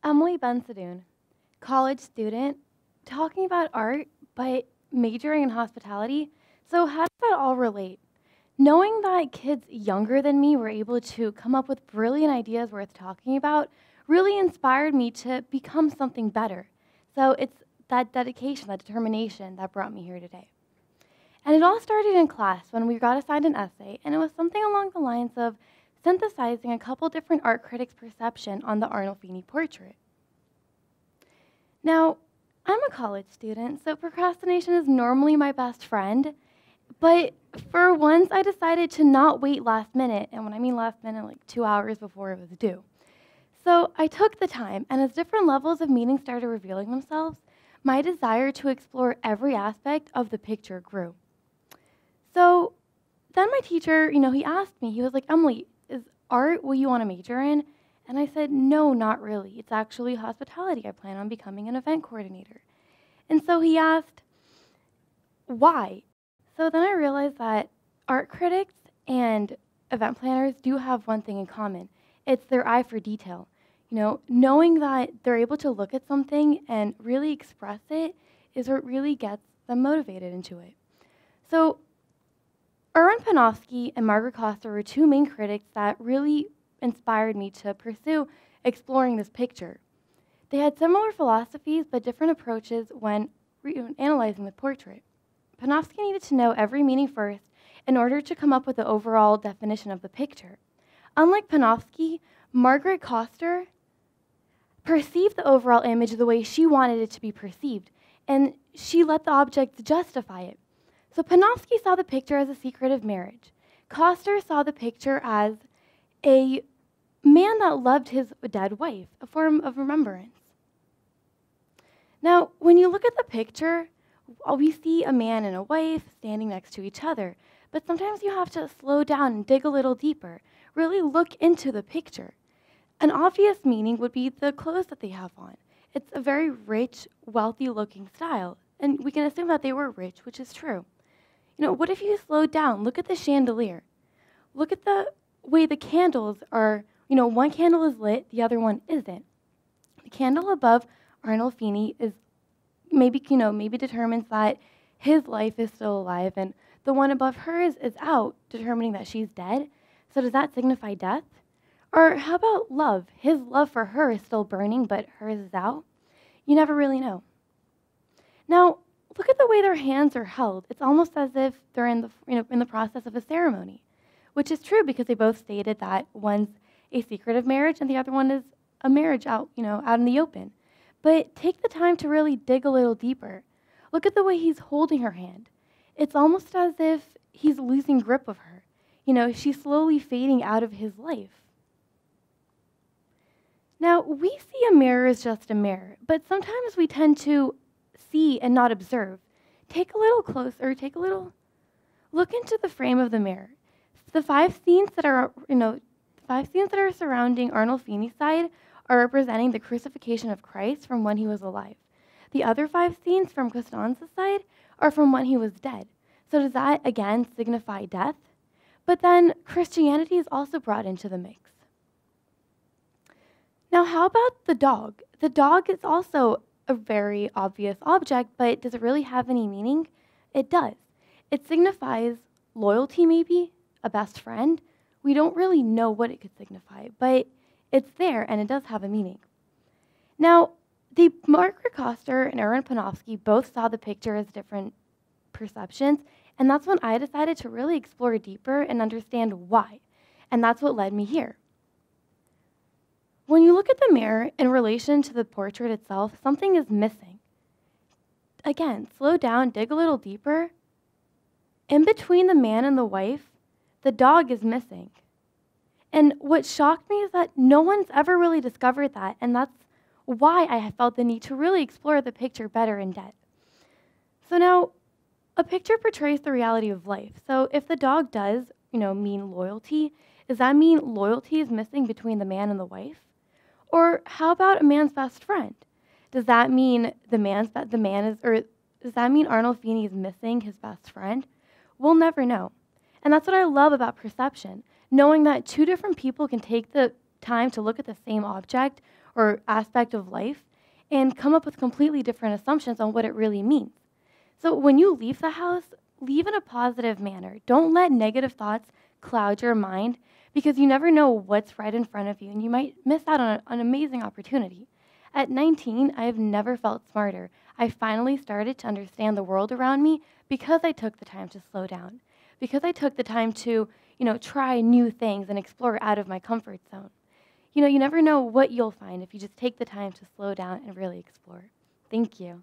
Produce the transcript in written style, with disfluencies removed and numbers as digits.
Emily Bensadoun, college student, talking about art, but majoring in hospitality. So how does that all relate? Knowing that kids younger than me were able to come up with brilliant ideas worth talking about really inspired me to become something better. So it's that dedication, that determination that brought me here today. And it all started in class when we got assigned an essay, and it was something along the lines of synthesizing a couple different art critics' perception on the Arnolfini portrait. Now, I'm a college student, so procrastination is normally my best friend, but for once I decided to not wait last minute, and when I mean last minute, like 2 hours before it was due. So I took the time, and as different levels of meaning started revealing themselves, my desire to explore every aspect of the picture grew. So then my teacher, he asked me, he was like, Emily, is art what you want to major in? And I said, no, not really. It's actually hospitality. I plan on becoming an event coordinator. And so he asked, why? So then I realized that art critics and event planners do have one thing in common. It's their eye for detail. Knowing that they're able to look at something and really express it is what really gets them motivated into it. So Erwin Panofsky and Margaret Coster were two main critics that really inspired me to pursue exploring this picture. They had similar philosophies but different approaches when analyzing the portrait. Panofsky needed to know every meaning first in order to come up with the overall definition of the picture. Unlike Panofsky, Margaret Coster perceived the overall image the way she wanted it to be perceived, and she let the objects justify it. So Panofsky saw the picture as a secret of marriage. Coster saw the picture as a man that loved his dead wife, a form of remembrance. Now, when you look at the picture, we see a man and a wife standing next to each other, but sometimes you have to slow down and dig a little deeper, really look into the picture. An obvious meaning would be the clothes that they have on. It's a very rich, wealthy-looking style, and we can assume that they were rich, which is true. What if you slowed down? Look at the chandelier. Look at the way the candles are, one candle is lit, the other one isn't. The candle above Arnolfini is maybe determines that his life is still alive, and the one above hers is out, determining that she's dead. So does that signify death? Or how about love? His love for her is still burning, but hers is out. You never really know. Now, look at the way their hands are held. It's almost as if they're in the process of a ceremony, which is true because they both stated that one's a secret of marriage and the other one is a marriage out in the open. But take the time to really dig a little deeper. Look at the way he's holding her hand. It's almost as if he's losing grip of her. She's slowly fading out of his life. Now, we see a mirror as just a mirror, but sometimes we tend to see and not observe. Take a little closer, look into the frame of the mirror. The five scenes that are surrounding Arnolfini's side are representing the crucifixion of Christ from when he was alive. The other 5 scenes from Costanza's side are from when he was dead. So does that, again, signify death? But then Christianity is also brought into the mix. Now, how about the dog? The dog is also a very obvious object, but does it really have any meaning? It does. It signifies loyalty, maybe, a best friend. We don't really know what it could signify, but it's there, and it does have a meaning. Now, Margaret Coster and Erwin Panofsky both saw the picture as different perceptions, and that's when I decided to really explore deeper and understand why, and that's what led me here. When you look at the mirror in relation to the portrait itself, something is missing. Again, slow down, dig a little deeper. In between the man and the wife, the dog is missing. And what shocked me is that no one's ever really discovered that, and that's why I have felt the need to really explore the picture better in depth. So now, a picture portrays the reality of life. So if the dog does, mean loyalty, does that mean loyalty is missing between the man and the wife? Or how about a man's best friend? Does that mean does that mean Arnolfini is missing his best friend? We'll never know. And that's what I love about perception, knowing that two different people can take the time to look at the same object or aspect of life and come up with completely different assumptions on what it really means. So when you leave the house, leave in a positive manner. Don't let negative thoughts cloud your mind because you never know what's right in front of you and you might miss out on an amazing opportunity. At 19, I have never felt smarter. I finally started to understand the world around me because I took the time to slow down, because I took the time to, try new things and explore out of my comfort zone. You never know what you'll find if you just take the time to slow down and really explore. Thank you.